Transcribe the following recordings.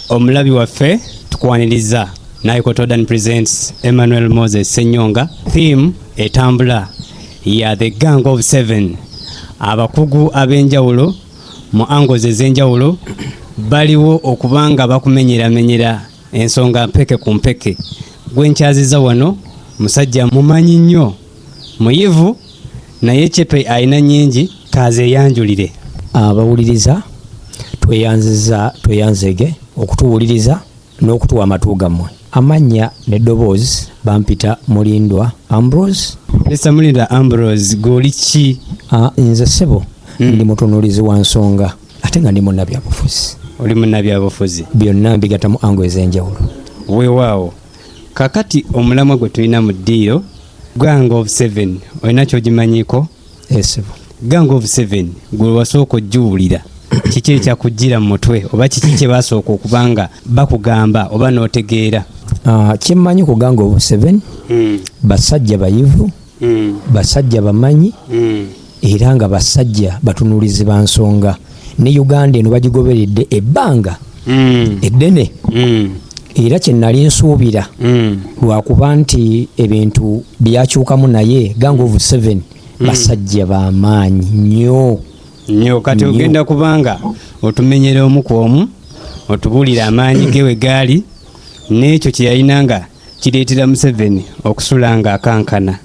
omulabi waffe tukwaniriza Naikotodan presents Emmanuel Moses Senyonga. Theme etambula ya The Gang of Seven. Abakugu ab'enjawulo mu angles ez'enjawulo baliwo okubanga bakumenyera ensonga mpeke ku mpeke. Gwe nkyaziza wano musajja mumanyi nnyo muyivu naye chepe ayina nyingi kaze yanjulire. Abawuliriza tweyanzege okutuwuliriza n'okutuwa amatu gammwe. Amanya n'eddoboozi bampita Mulindwa Ambrose. Mr. Mulindwa Ambrose goli ki? Nze ssebo ndi mutunuulizi wa nsonga ate nga ndi munnabyabufuzi. Oli munnabyabufuzi? Byonna mbigatta mu ango ez'enjawulo. Weewaawo kakati omulamwa gwe tulina mu ddiiro Gang of Seven olina ky'ogimanyiko? Ssebo Gang of Seven gwe wasooka ogiwulira kiki ekyakujjira mu mutwe oba kiki kye basooka okubanga bakugamba oba n'otegeera? Kyemmanyi ku Gang of Seven basajja bayivu, basajja bamanyi era nga basajja batunuulizi ba nsonga. Ne Uganda eno bagigoberedde ebbanga eddene era kye nali nsuubira lwakuba nti ebintu byakyukamu naye Gang of Seven basajja b'amaanyi nnyo. Kati ogenda kubanga otumenyera omu ku omu otubuulira amaanyi ge we gaali n'ekyo kye yayinanga kireetera Museveni okusula nga akankana.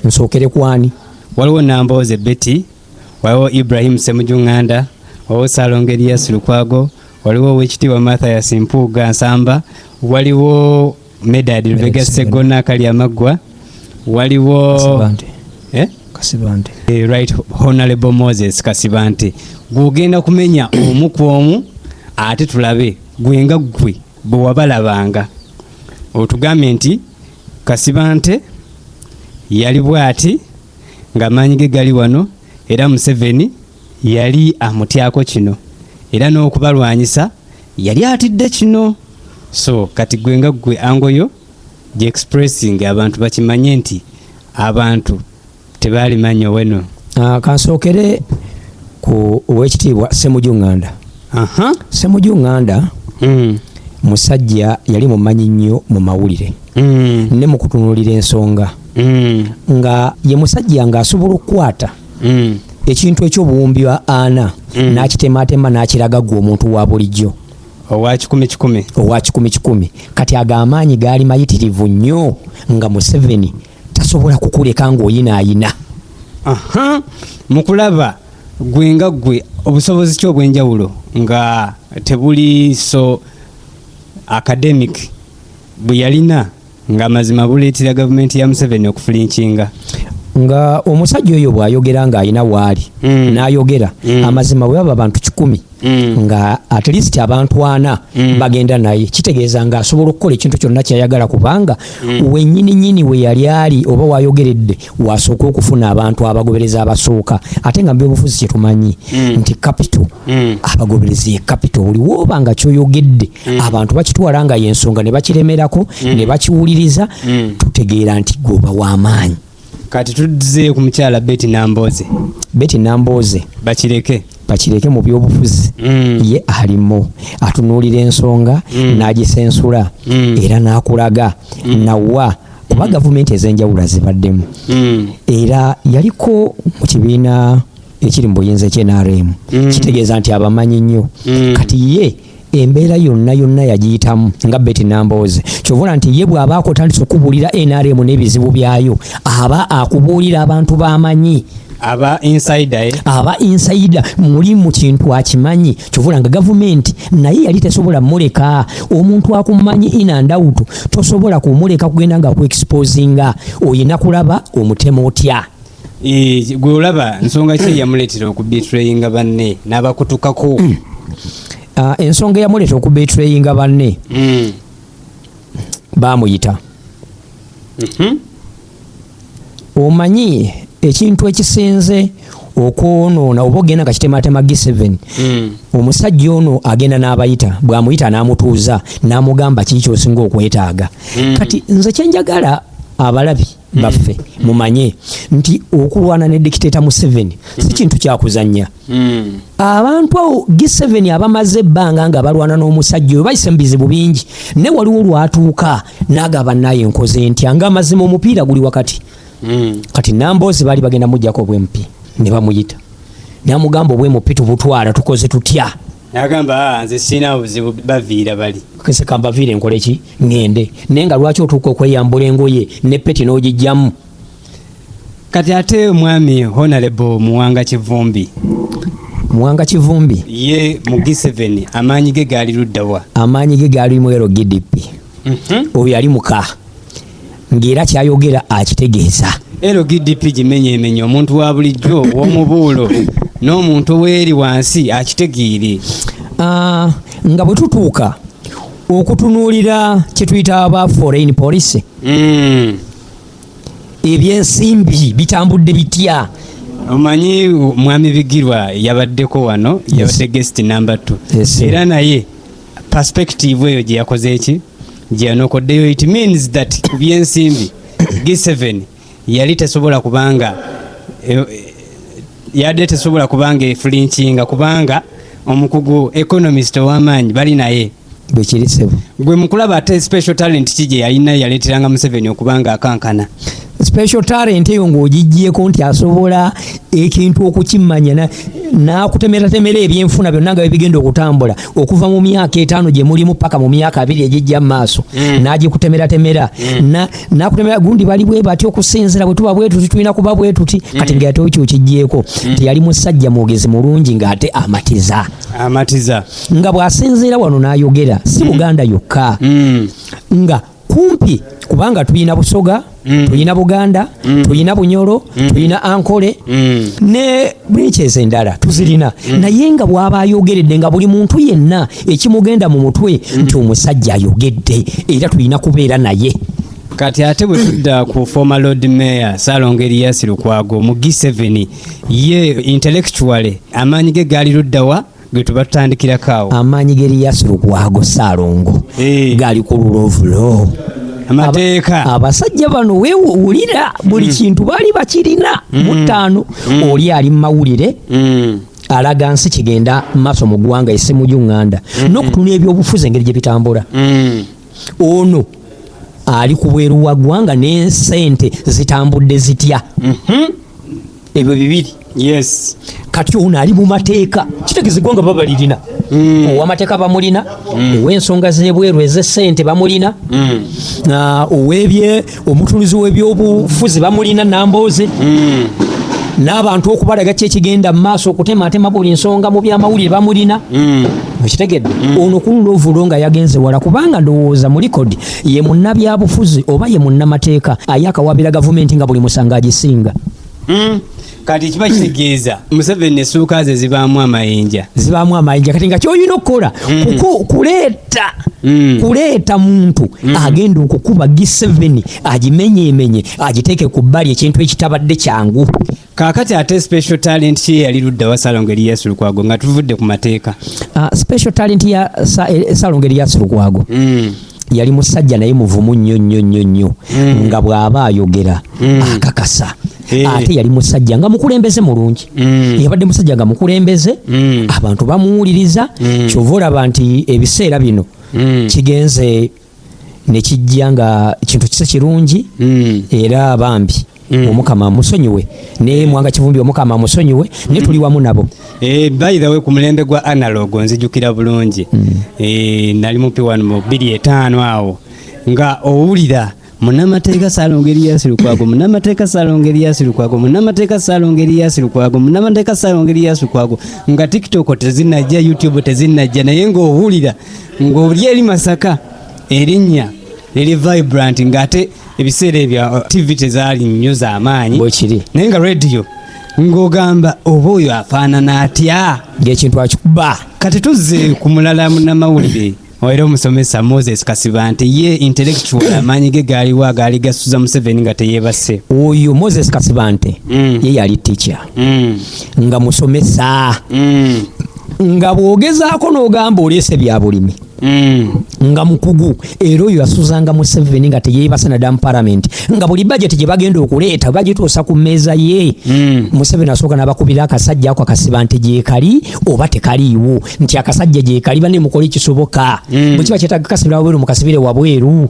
Nsookere kwani? Waliwo Nambooze Betty, waliwo Ibrahim Ssemujunganda, waliwo Ssaalongo Erias Lukwago, waliwo Oweekitiibwa Mathias Mpuuga Nsamba, waliwo Medad Lubega Sseggona Kalyamaggwa, waliwo Kasibante. Right Honorable Moses Kasibante. Gwogenda kumenya omu ku omu ate tulabe gwenga gwe bwe wabalabanga otugambe nti Kasibante yali bw'ati ng'amaanyi ge gali wano era Museveni yali amutyako kino era n'okubalwanyisa yali atidde kino. So kati gwenga gwe angoyo gye expressing abantu bakimanye nti abantu tebaali manyo weno. Kansookere ku Oweekitiibwa Ssemujunganda. Ssemujunganda musajja yali mumanyi nnyo mu mawulire ne mu kutunuulira ensonga nga ye musajja ng'asobola okukwata ekintu eky'obuwumbi ana n'akitematema n'akiraga gwe omuntu wa bulijjo owa kikumi. Kati ag'amaanyi gaali mayitirivu nnyo nga Museveni tasobola kukuleka ng'oyinaayina. Mu kulaba gwenga gwe obusobozi ki obw'enjawulo nga tebuli so academic bwe yalina nga mazima buleetera gavumenti ya Museveni okufulinkinga nga omusajja oyo bw'ayogera ng'ayina waali n'ayogera amazima bwe baba abantu 100 nga at least abantu 4 bagenda naye kitegeeza nga asobola okukola ekintu kyonna kyayagala kubanga wennyini we yali ali oba wayogeredde wasooka okufuna abantu abagobereza abasooka ate nga mbyobufuzi kye tumanyi nti capital abagoberezi ye capital buli wooba nga kyoyogedde abantu bakitwala nga yensonga ne bakiremerako ne bakiwuliriza tutegeera nti goba w'amaanyi. Kati tudze ku mukyala Betty Nambooze bakireke mu byobufuzi ye alimo atunuulira ensonga n'agisensula era n'akulaga nawa kuba gavumenti ez'enjawulo zibaddemu era yaliko mu kibiina ekiri mu buyinza ky'NRM kitegeeza nti abamanyi nnyo kati ye embeera yonna yagiyitamu nga Betty Nambooze kyovula nti ye bw'aba akotandise okubuulira NRM n'ebizibu byayo aba akubuulira abantu b'amanyi aba insider muli mu kintu akimanyi kyovula nga gavumenti naye yali tesobola muleka omuntu akumanyi in and out tosobola kumuleka kugenda nga ku-exposinga oyina kulaba omutemo otya. Gwe olaba nsonga ki yamuleetera okubetrayinga banne n'abakutukako? Ensonga yamuleeta okubetrayinga banne baamuyita omanyi ekintu ekisinze okwonoona oba ogenda nga kitematema G7 omusajja ono agenda n'abayita bw'amuyita n'amutuuza n'amugamba kiki ky'osinga okwetaaga. Kati nze kyenjagala abalabi baffe mumanye nti okulwana ne dictator Museveni si kintu kyakuzanya. Abantu awo G7 abamaze ebbanga nga balwana n'omusajja oyo bayise mu bizibu bingi ne waliwo lwatuuka n'agaba naye enkoze ntya nga amazima omupiira guli wakati. Kati Nambooze baali bagenda mujjako obwempi ne bamuyita namugamba obwemupi tubutwala tukoze tutya. Agamba nze sina buzibu baviira bali. Kese kambaviire nkole ki ngende nenga lwaki otuuka okweyambula engoye ne peti n'ogijjamu. Kati ate omwami Honorable Muwanga Kivumbi. Muwanga Kivumbi ye mu G7 amaanyi ge gaali luddawa? Amaanyi ge gaali mu LGDP. Oyo yali muka ng'era kyayogera akitegeeza. LGDP gimenyeemenye omuntu wa bulijjo w'omubuulo n'omuntu oweeri wansi akitegeere. Nga bwe tutuuka okutunuulira kye tuyita aba foreign policy, ebyensimbi bitambudde bitya? Omanyi mwami Bigirwa yabaddeko wano, yabadde guest number 2. Era naye perspective eyo gye yakoze eki gye yanokoddeyo. It means that ku byensimbi G7 yali tesobola kubanga yadde tesobola kubanga eflinchinga kubanga omukugu economist ow'amaanyi bali naye bekirisebo. Gwe mukulaba ate special talent kije yalina yaleeteranga Museveni okubanga akankana. Special talent eyo ng'ogijjeko nti asobola ekintu okukimanya n'akutemeratemera ebyenfuna byonna nga bigenda okutambula okuva mu myaka 5 gye mulimu paka mu myaka 2 egijja mu maaso n'agikutemeratemera n'akutemera gundi bali bwe batyo okusinzira bwe tuba bwe tuti tulina kuba bwe tuti kati ng'ate ekyo kijjeko nti yali musajja mwogezi mulungi ng'ate amatiza nga bw'asinziira wano n'ayogera si Buganda yokka nga kumpi kubanga tulina Busoga, tulina Buganda, tulina Bunyoro, tulina Ankole ne bwincheze endala tuzirina. Naye nga bw'aba ayogeredde nga buli muntu yenna ekimugenda mu mutwe nti omusajja ayogedde era tulina kubeera naye. Kati ate bwe tudda ku former Lord Mayor Ssalongo Erias Lukwago mu G7 ye intellectually amaanyi ge gaali luddawa gwe tuba tutandikirako awo? Amaanyi ge Erias Lukwago Ssalongo gaali ku lulovulo. Amateeka abasajja bano weewulira buli kintu baali bakirina mu ttaano. Oli ali mu mawulire alaga nsi kigenda maaso mu ggwanga essimu gy'Unganda n'okutuna ebyobufuzi engeri gye bitambula. Ono ali ku bweru wa ggwanga n'ensente zitambudde zitya. Ebyo bibiri. Yes. Kati ono ali mu mateeka kitegeeza eggwanga babalirina. Ow'amateeka bamulina, ow'ensonga z'ebweru ez'essente bamulina, omutunuzi w'ebyobufuzi bamulina Nambooze, n'abantu okubalaga ki ekigenda mu maaso okutematema buli nsonga mu byamawulire bamulina. Okitegedde ono ku lulovulo nga yagenze wala kubanga ndowooza mu likodi ye munnabyabufuzi oba ye munnamateeka ayakawabira gavumenti nga buli musanga agisinga. Kati kiba kitegeeza Museveni essuuka ze zibaamu amayinja kati nga ky'olina okukola kuleeta muntu agenda okukuba G7 agimenyeemenye agiteeke ku bbali ekintu ekitabadde kyangu. Kaakati ate special talent ki yali luddawa Ssalongo Erias Lukwago nga tuvudde ku mateeka? Special talent ya Ssalongo Erias Lukwago yali musajja naye muvumu nnyo nga bw'aba ayogera akakasa. Ate yali musajja nga mukulembeze mulungi. Yabadde musajja nga mukulembeze abantu bamuwuliriza. Kyova olaba nti ebiseera bino kigenze ne kijja nga kintu kisa kirungi era bambi omukama amusonyiwe ne Mwanga Kivumbi omukama amusonyiwe ne tuli wamu nabo. By the way ku mulembe gwa analog nzijukira bulungi. Nali mupi wano mu 2005 awo nga owulira munnamateeka Ssalongo Erias Lukwago, munnamateeka Ssalongo Erias Lukwago, munnamateeka Ssalongo Erias Lukwago, munnamateeka Ssalongo Erias Lukwago, nga TikTok tezinnajja, YouTube tezinnajja, naye ng'owulira ng'oli eri Masaka erinnya liri vibrant ng'ate ebiseera ebya TV tezaali nnyo z'amaanyi naye nga radio ng'ogamba oba oyo afaanana atya ng'ekintu akikuba. Kati tuzze ku mulala munnamawulire era omusomesa Moses Kasiba nti ye intellectual amaanyi ge gaaliwo agaali gasuza Museveni nga teyeebase. Oyo Moses Kasiba nti ye yali teacher nga musomesa nga bw'ogezaako n'ogamba oleese bya bulimi nga mukugu era oyo yasuzanga Museveni nga teyeebasa nadda mu parliament nga buli budget gye bagenda okuleeta bagituusa ku mmeeza ye Museveni asooka n'abakubira akasajja ako akasiba nti gyekali oba tekaliiwo nti akasajja gyekali banne mukole kisoboka bwe kiba kyetaaga kasibira wabweru mukasibire wabweru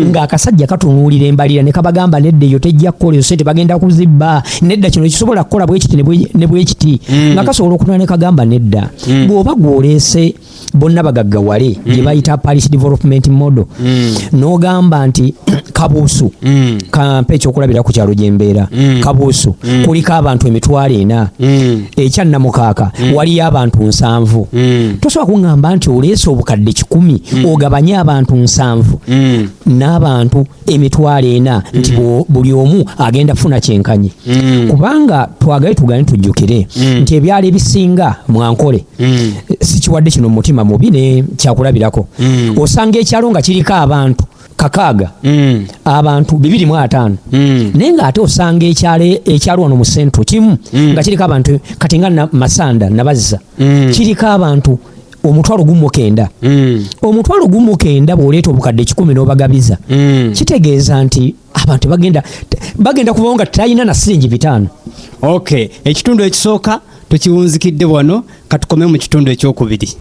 nga akasajja katunuulira embalira ne kabagamba nedda eyo tejja kukola eyo sente bagenda kuzibba nedda kino kisobola kukola bwekiti ne bwekiti nga kasobola okutunula ne kagamba nedda bw'oba gw'oleese bonna bagaggawale gye bayita Parish Development Model n'ogamba nti Kabuusu kampa ekyokulabira ku kyalo gyembeera Kabuusu kuliko abantu 40,000 ekyannamukaaka waliyo abantu 7 tosobola kuŋŋamba nti oleese obukadde 100 ogabanye abantu 7 n'abantu 40,000 nti buli omu agenda kufuna kyenkanyi kubanga twagale tugane tujjukire nti ebyalo ebisinga mwankole sikiwadde kino mutima mubi ne kyakulabirako osanga ekyalo nga kiriko abantu 6 abantu 250 naye nga ate osanga ekyalo wano mu sentro kimu nga kiriko abantu kati nga Masanda Nabazza kiriko abantu 19,000 19,000 bw'oleeta obukadde 10 n'obagabiza kitegeeza nti abantu bagenda kubawo nga talina na siringi 5. Okay, ekitundu ekisooka tukiwunzikidde wano katukome mu kitundu ekyokubiri.